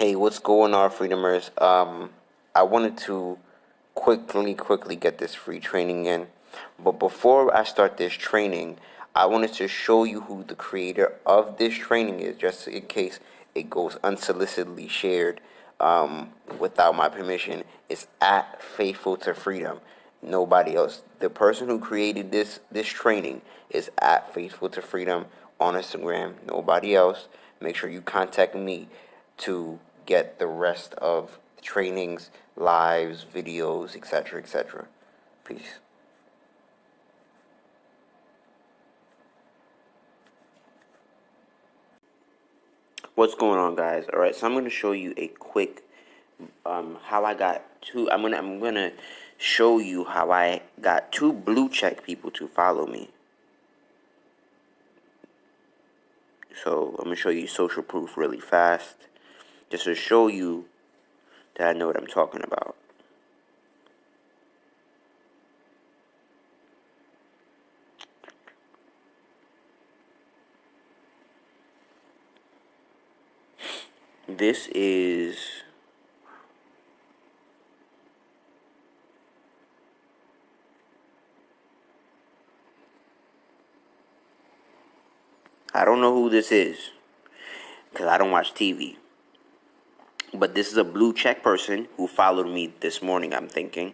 Hey, what's going on, Freedomers? I wanted to quickly get this free training in, but before I start this training, I wanted to show you who the creator of this training is, just in case it goes unsolicitedly shared without my permission. It's at Faithful to Freedom. Nobody else. The person who created this training is at Faithful to Freedom on Instagram. Nobody else. Make sure you contact me to get the rest of the trainings, lives, videos, etc., etc. Peace. What's going on, guys? All right, so I'm going to show you a quick how I got two. I'm gonna show you how I got two blue check people to follow me. So I'm gonna show you social proof really fast, just to show you that I know what I'm talking about. This is I don't know who this is because I don't watch TV. But this is a blue check person who followed me this morning, I'm thinking.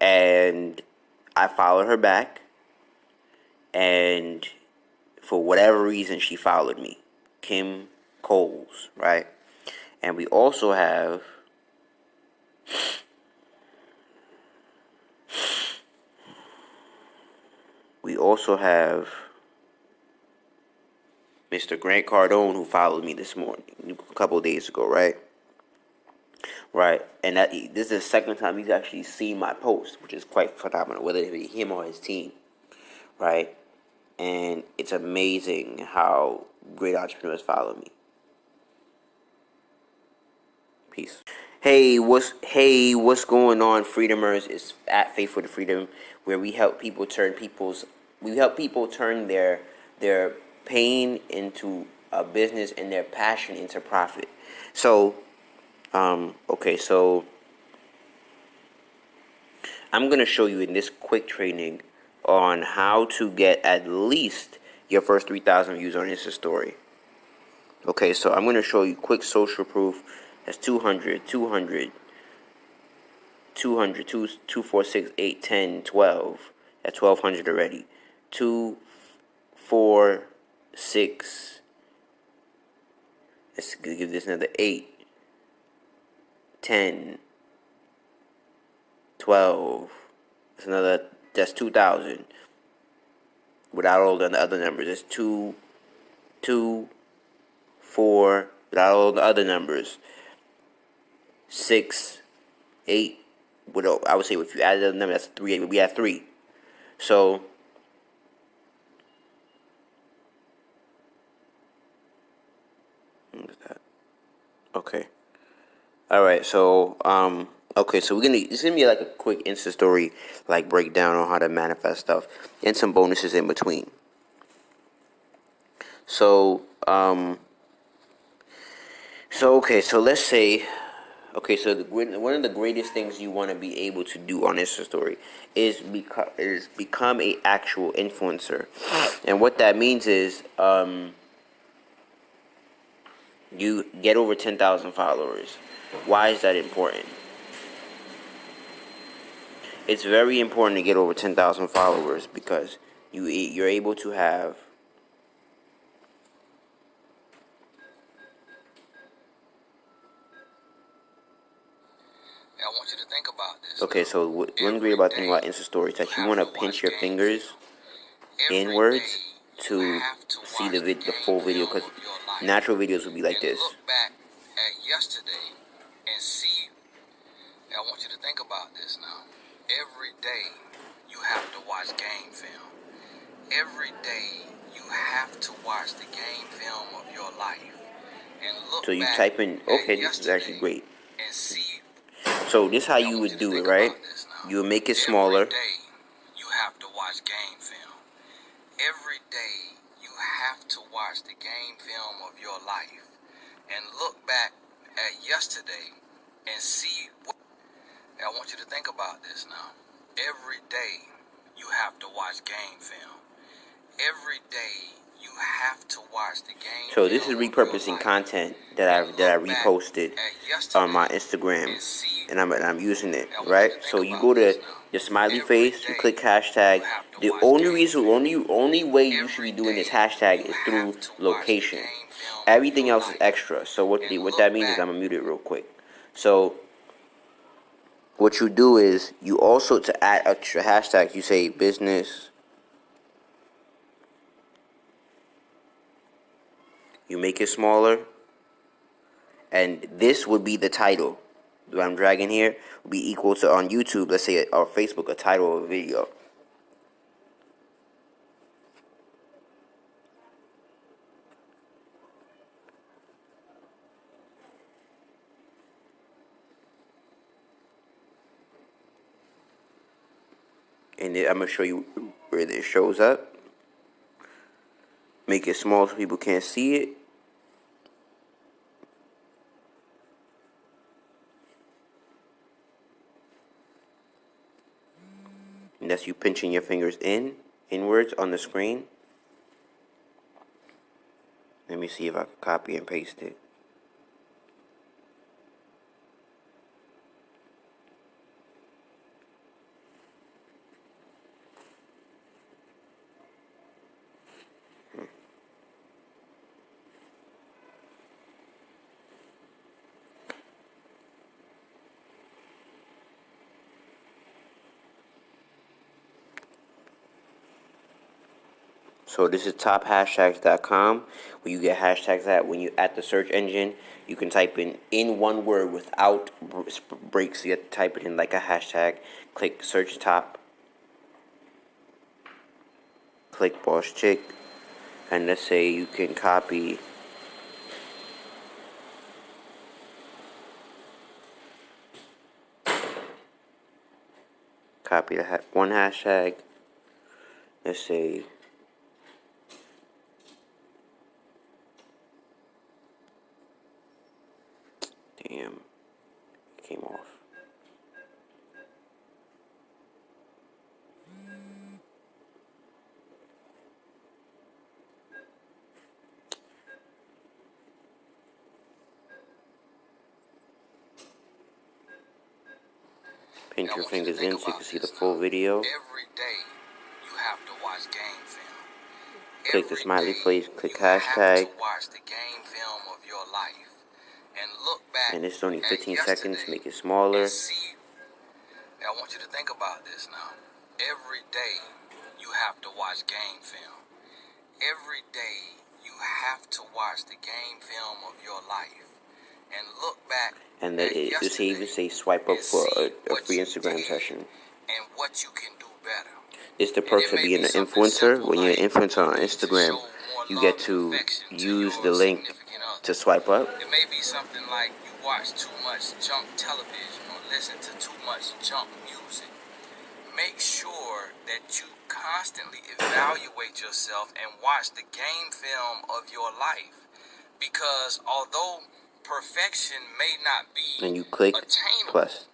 And I followed her back. And for whatever reason, she followed me. Kim Coles, right? And we also have Mr. Grant Cardone, who followed me this morning, a couple of days ago, right? Right, and this is the second time he's actually seen my post, which is quite phenomenal, whether it be him or his team, right? And it's amazing how great entrepreneurs follow me. Peace. What's going on, Freedomers? It's at Faithful to Freedom, where we help people turn their pain into a business and their passion into profit. So, okay, so I'm gonna show you in this quick training on how to get at least your first 3,000 views on INSTASTORY. Okay, so I'm gonna show you quick social proof. That's 200, 200, 200, 2, 4, 6, 8, 10, 12. That's 1,200 already. 2, 4, 6. Let's give this another 8, 10, 12. That's 2,000. Without all the other numbers. It's 2, 2, 4. Without all the other numbers. 6, 8. I would say if you add the number, that's 3. We have 3. So what is that? Okay. All right. So okay. So it's gonna be like a quick Insta story, like breakdown on how to manifest stuff, and some bonuses in between. So okay. So let's say. Okay, so one of the greatest things you want to be able to do on InstaStory is become a actual influencer, and what that means is you get over 10,000 followers. Why is that important? It's very important to get over 10,000 followers because you're able to have. I want you to think about this. Okay, so one great thing about InstaStory is that you want to pinch your fingers inwards to see the full video, because natural videos would be like this. Look back at yesterday and see. I want you to think about this now. Every day you have to watch game film. Every day you have to watch the game film of your life and look. So you type in. Okay, this is actually great. And see. So this is how you would do it, right? You would make it smaller. Every day you have to watch game film. Every day you have to watch the game film of your life and look back at yesterday and see what. I want you to think about this now. Every day you have to watch game film. Every day you have to watch the game So film this is of your repurposing life content that and I look back reposted at on my yesterday Instagram, and see. and I'm using it, I want you right? to think So you about go to this now. your smiley Every face, you day click you hashtag. have to The watch only game reason, film. only way you should be Every doing this day hashtag you is through have to watch the location. game film of Everything your else is life extra. So what and that look means is back. I'm gonna mute it real quick. So what you do is you also, to add extra hashtags, you say business. You make it smaller, and this would be the title. What I'm dragging here would be equal to, on YouTube, let's say, or Facebook, a title of a video. And then I'm gonna show you where this shows up. Make it small so people can't see it. And that's you pinching your fingers inwards on the screen. Let me see if I can copy and paste it. So this is tophashtags.com, where you get hashtags at. When you at the search engine, you can type in one word without breaks. So you have to type it in like a hashtag. Click search top. Click boss chick, and let's say you can copy the one hashtag. Let's say damn, it came off. Pinch I your want you to fingers think in so you about can see the this full now. video. Every day you have to watch game film. Click the Every smiley day face, click you have to hashtag, watch the game film of your life and look back and it's only at 15 seconds. yesterday Make it and smaller. see. I want you to think about this now. Every day you have to watch game film. Every day you have to watch the game film of your life and look back And at it even yesterday say swipe up and for see a what free you Instagram did session. and what you can do better. It's the And perks it of may being be an something influencer. simple When you're like an influencer you on need to Instagram, show more you love get and to affection to use your the link significant other. to swipe up. It may be something like you watch too much junk television or listen to too much junk music. Make sure that you constantly evaluate yourself and watch the game film of your life. Because although perfection may not be And you click attainable, plus.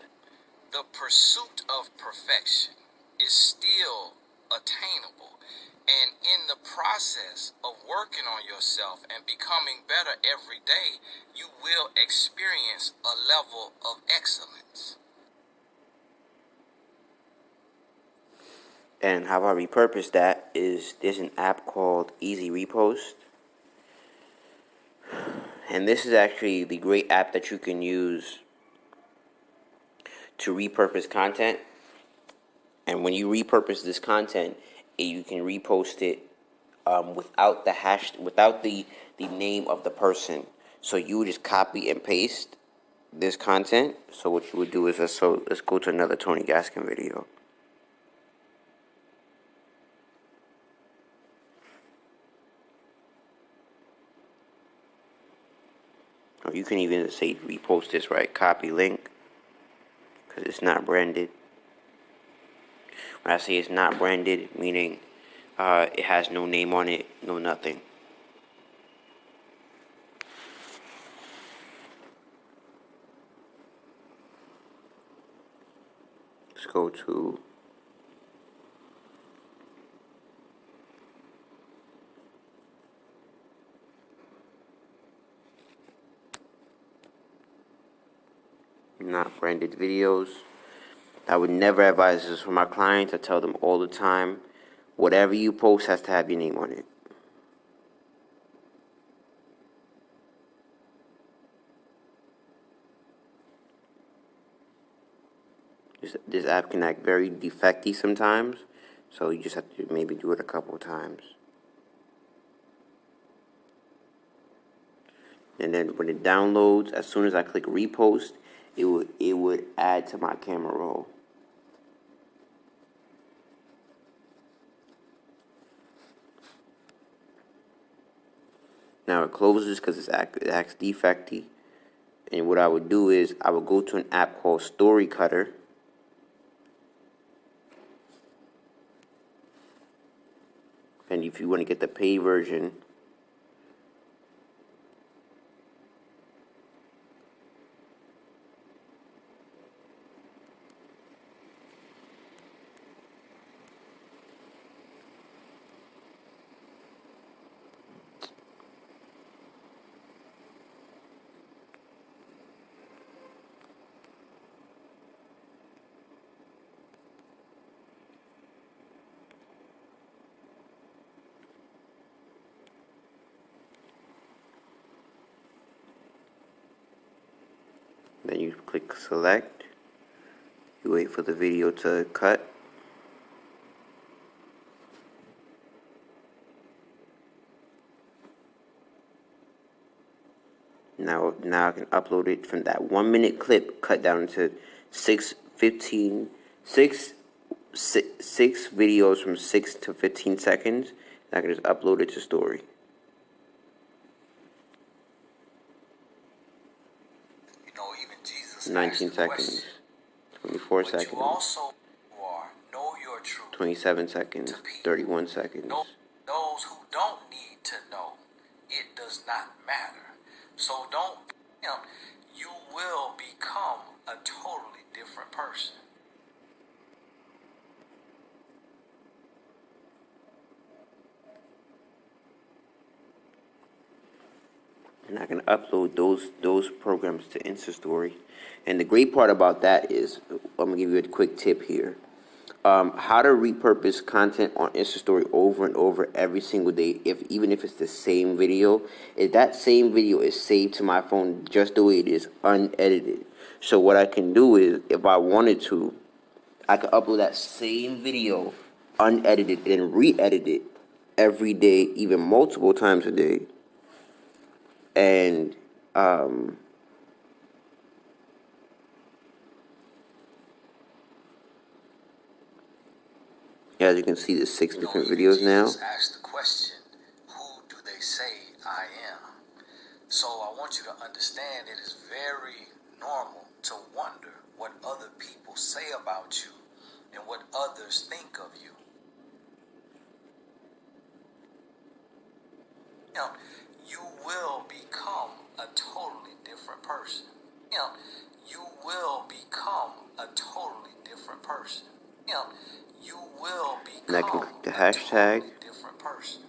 the pursuit of perfection is still attainable. And in the process of working on yourself and becoming better every day, you will experience a level of excellence. And how I repurpose that is there's an app called Easy Repost. And this is actually the great app that you can use to repurpose content. And when you repurpose this content, you can repost it without the name of the person. So you would just copy and paste this content. So what you would do is let's go to another Tony Gaskin video. Or you can even say repost this, right? Copy link, because it's not branded. When I say it's not branded, meaning it has no name on it, no nothing. Let's go to not branded videos. I would never advise this for my clients. I tell them all the time, whatever you post has to have your name on it. This app can act very defecty sometimes, so you just have to maybe do it a couple of times. And then when it downloads, as soon as I click repost, it would add to my camera roll. Now it closes because it acts defecty. And what I would do is I would go to an app called Story Cutter. And if you want to get the paid version, then you click select. You wait for the video to cut. Now I can upload it from that 1 minute clip, cut down to 6 videos from 6 to 15 seconds. And I can just upload it to Story. You know, even Jesus 19 asked the seconds, question, 24 but seconds, you also are, know your truth 27 seconds, to people. 31 seconds. Those who don't need to know, it does not matter. So don't, you will become a totally different person. And I can upload those programs to InstaStory. And the great part about that is, I'm gonna give you a quick tip here. How to repurpose content on InstaStory over and over every single day, even if it's the same video. If that same video is saved to my phone just the way it is, unedited. So what I can do is, if I wanted to, I could upload that same video unedited and re-edit it every day, even multiple times a day. And as you can see, there's 6 different videos now. Jesus asked the question, who do they say I am? So I want you to understand it is very normal to wonder what other people say about you and what others think of you. You will become a totally different person. You will become a totally different person. You will And I can become click the a hashtag. totally different person.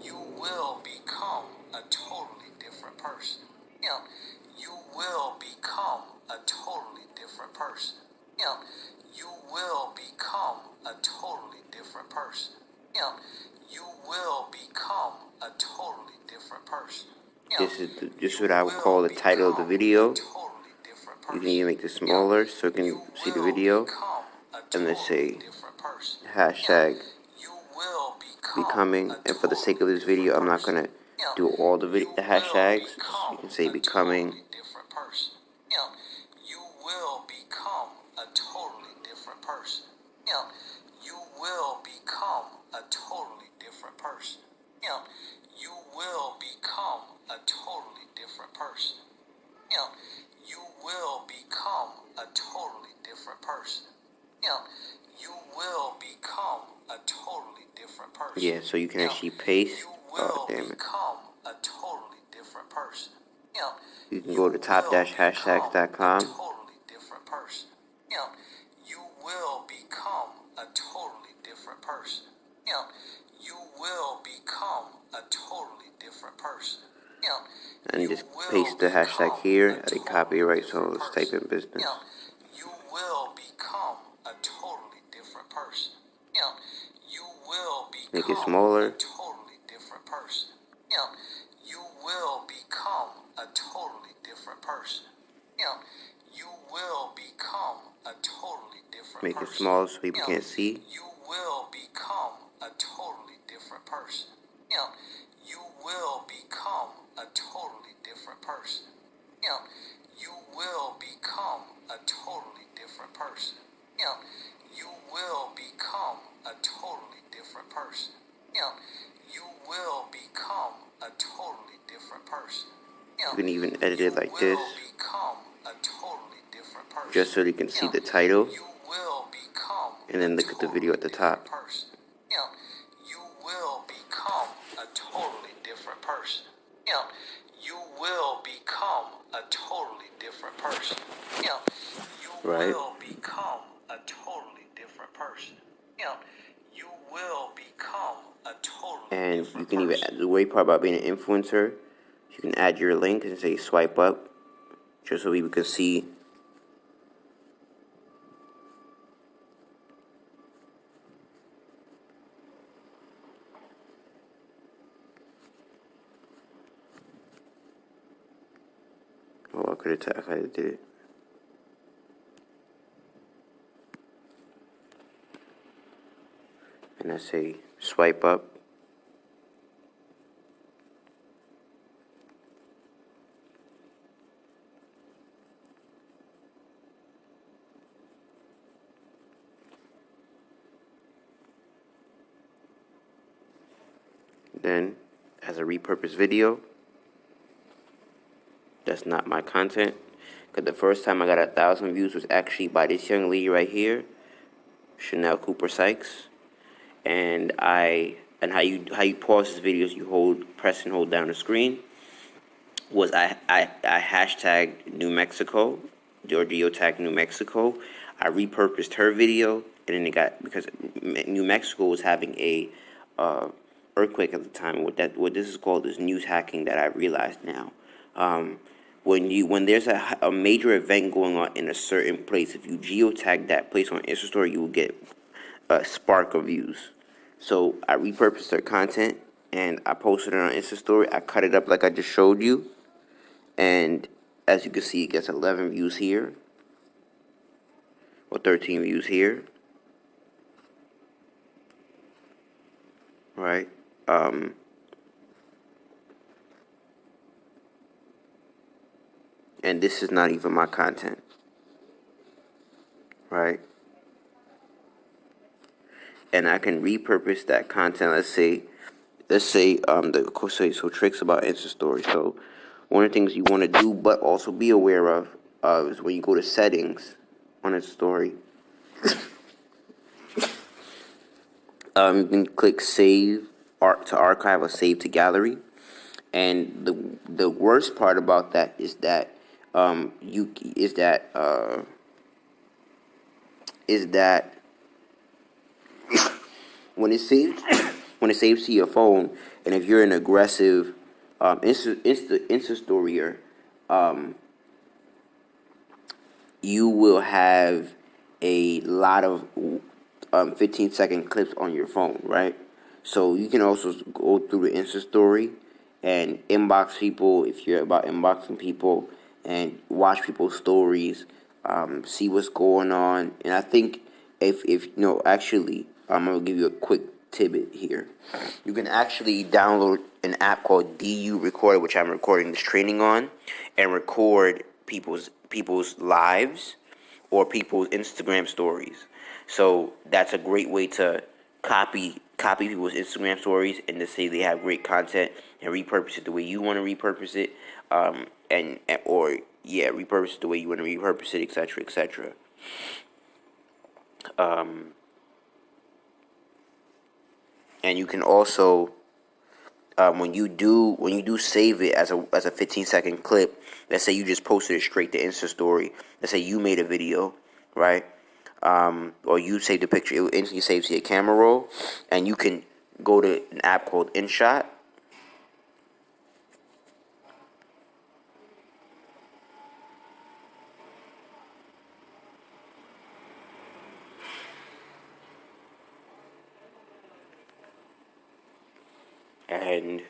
You will become a totally different person. You will become a totally different person. You will become a totally different person. You will become a totally different person. This is what I would call the title of the video. Totally different You can person. even make this smaller so you can see the video. And let's say hashtag becoming. And for the sake of this video, I'm not gonna do all the hashtags. You can say becoming. You will become a totally different person. You will become a totally different person. You will become a totally different person. You will become a totally different person. You will become a totally different person. Yeah, so you can actually paste. You will Damn it. become a totally different person. You can go to top-hashtags.com. Totally different person. different person. You know, And you just will paste the hashtag become here. a I did totally copyright, so different let's type person. in business. You know, you will become a totally different person. You know, you will Make it become smaller. a totally different person. You know, you will become a totally different person. You know, you will become a totally different Make it person. smaller so people You know, can't see. you will become a totally different person. You know, you will become a totally different person. You know, you will become a totally different person. You know, you will become a totally different person. You know, you will become a totally different person. You You know, can even edit you it like this, will become a totally different person. just so you can You see know, the title, you will become and then a look at the totally video at the different top. person. You know, you will become a totally different person. You know, you will become a totally different person. You know, you Right? will become a totally different person. You know, you will become a totally And you different can even person. add the great part about being an influencer. You can add your link and say swipe up, just so people can see. Oh, I could have did it. And I say swipe up. Then, as a repurposed video, that's not my content. Because the first time I got 1,000 views was actually by this young lady right here, Chanel Cooper Sykes. And how you pause this video is you press and hold down the screen. Was I hashtagged New Mexico, or geotagged New Mexico. I repurposed her video, and then it got, because New Mexico was having a uh, earthquake at the time. What this is called is news hacking that I realized now. Um, when there's a major event going on in a certain place, if you geotag that place on InstaStory, you will get a spark of views. So I repurposed their content and I posted it on InstaStory. I cut it up like I just showed you, and as you can see, it gets 11 views here, or 13 views here, right? Um, and this is not even my content, right? And I can repurpose that content. Let's say so tricks about Insta Story. So one of the things you want to do, but also be aware of, is when you go to settings on a story, you can click save art to archive or save to gallery. And the worst part about that is that you is that when it saves when it saves to your phone, and if you're an aggressive Insta storyer, you will have a lot of 15-second clips on your phone, right? So you can also go through the Insta story and inbox people if you're about inboxing people, and watch people's stories, see what's going on. And I think if actually, I'm gonna give you a quick tidbit here. You can actually download an app called DU Recorder, which I'm recording this training on, and record people's lives or people's Instagram stories. So that's a great way to copy people's Instagram stories and to say they have great content and repurpose it the way you want to repurpose it, repurpose it the way you want to repurpose it, etc., etc. And you can also, when you do save it as a 15-second clip, let's say you just posted it straight to Insta Story. Let's say you made a video, right? Or you saved a picture. It will instantly save to your camera roll, and you can go to an app called InShot, and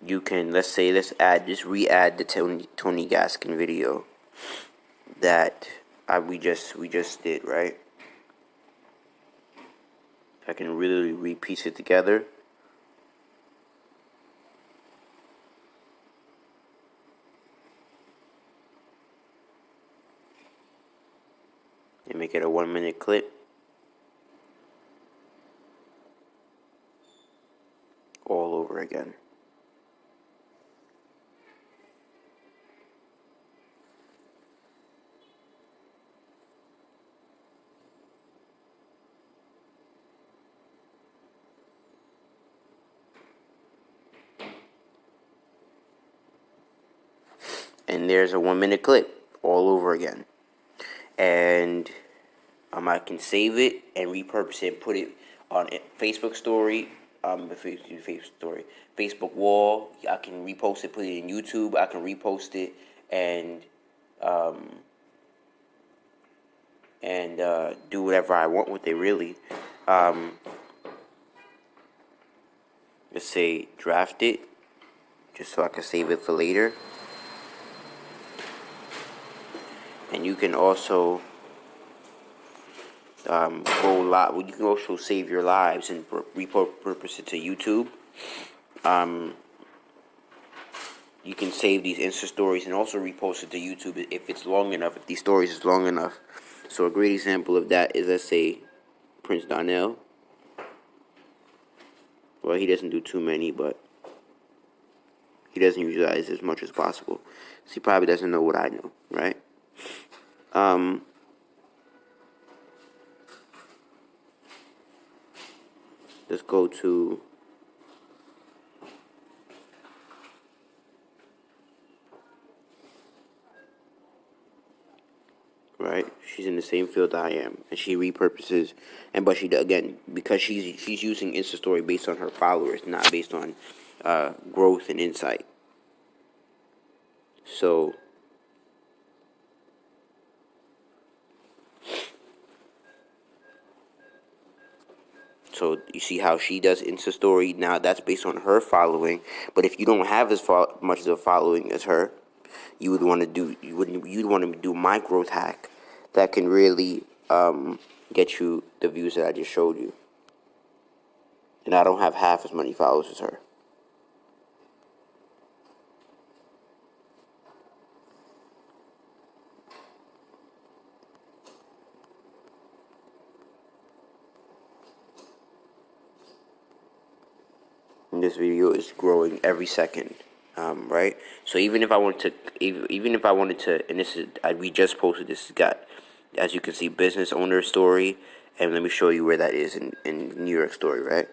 you can, let's re-add the Tony Gaskin video that we just did, right? I can really re-piece it together. And make it a 1-minute clip all over again. And there's a 1-minute clip all over again. And I can save it and repurpose it and put it on Facebook story, Facebook story, Facebook wall. I can repost it, put it in YouTube. I can repost it and do whatever I want with it. Really, let's say draft it, just so I can save it for later. And you can also go live. You can also save your lives and repurpose it to YouTube. You can save these Insta stories and also repost it to YouTube if it's long enough. If these stories is long enough. So a great example of that is, let's say, Prince Donnell. Well, he doesn't do too many, but he doesn't utilize as much as possible. So he probably doesn't know what I know, right? Let's go to right. She's in the same field I am, and she repurposes, but she again because she's using Insta Story based on her followers, not based on growth and insight. So you see how she does Insta Story. Now that's based on her following. But if you don't have as much of a following as her, you'd want to do my growth hack that can really get you the views that I just showed you. And I don't have half as many followers as her. And this video is growing every second, right? So even if I wanted to, and we just posted this. It's got, as you can see, business owner story, and let me show you where that is in New York story, right?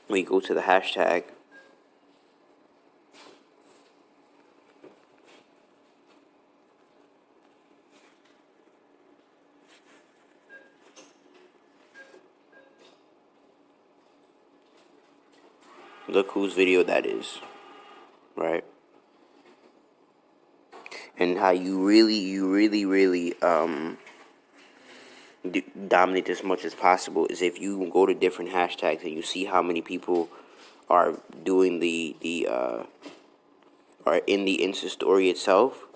When you go to the hashtag, look whose video that is, right? And how you really dominate as much as possible is if you go to different hashtags and you see how many people are doing are in the Insta story itself.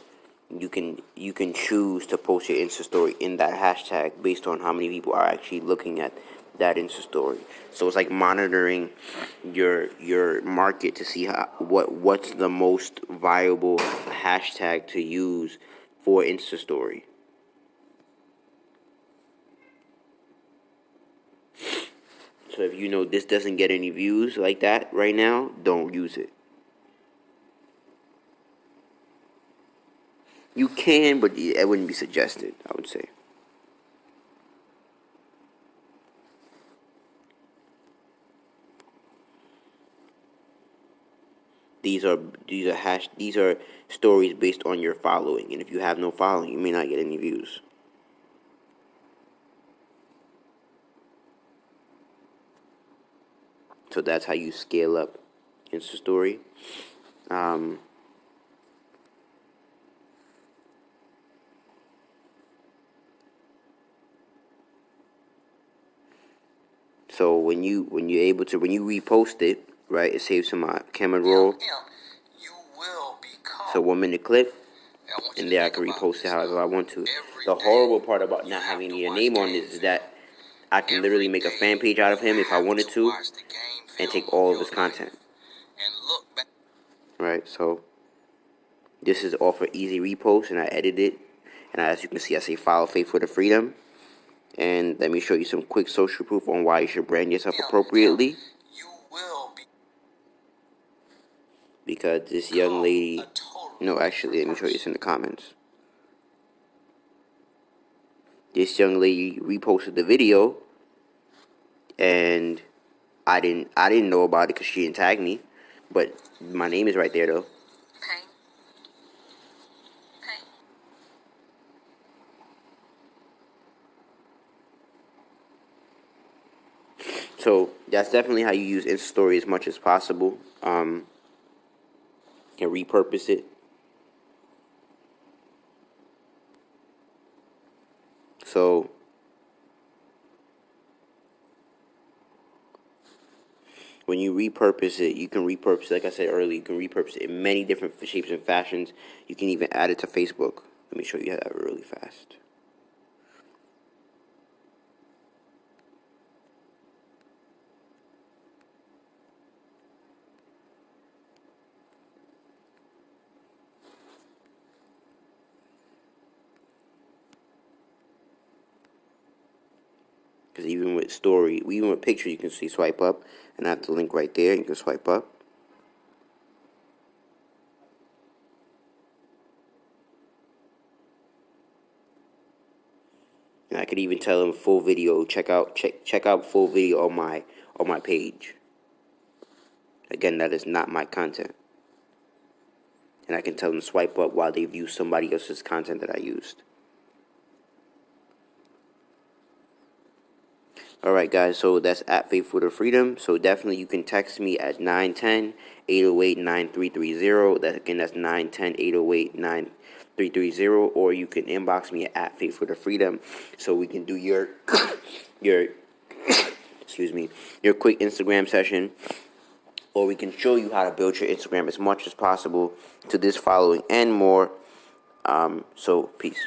You can choose to post your Insta story in that hashtag based on how many people are actually looking at that Insta story. So it's like monitoring your market to see what's the most viable hashtag to use for Insta story. So if you know this doesn't get any views like that right now, don't use it. You can, but it wouldn't be suggested, I would say. These are these are stories based on your following, and if you have no following, you may not get any views. So that's how you scale up Insta story. So when you're able to, when you repost it, right, it saves to my camera roll. You will become. It's a 1 minute clip, and and there I can repost it however I want to. The horrible part about not having your name on this is that I can literally make a fan page out of him if I wanted to, and take all of his content. Right, so this is all for easy repost, and I edit it. And as you can see, I say follow Faith for the Freedom. And let me show you some quick social proof on why you should brand yourself appropriately. Because this young lady, no, actually, let me show you this in the comments. This young lady reposted the video, and I didn't know about it because she didn't tag me, but my name is right there though. So that's definitely how you use InStory as much as possible. And repurpose it. So when you repurpose it, you can repurpose it, like I said earlier, you can repurpose it in many different shapes and fashions. You can even add it to Facebook. Let me show you that really fast. Because even with story, even with picture, you can see swipe up, and I have the link right there. You can swipe up. And I could even tell them full video. Check out full video on my page. Again, that is not my content. And I can tell them swipe up while they view somebody else's content that I used. Alright guys, so that's at Faith for the Freedom. So definitely you can text me at 910-808-9330. That's 910-808-9330. Or you can inbox me at Faith for the Freedom, so we can do your your excuse me, your quick Instagram session. Or we can show you how to build your Instagram as much as possible to this following and more. So peace.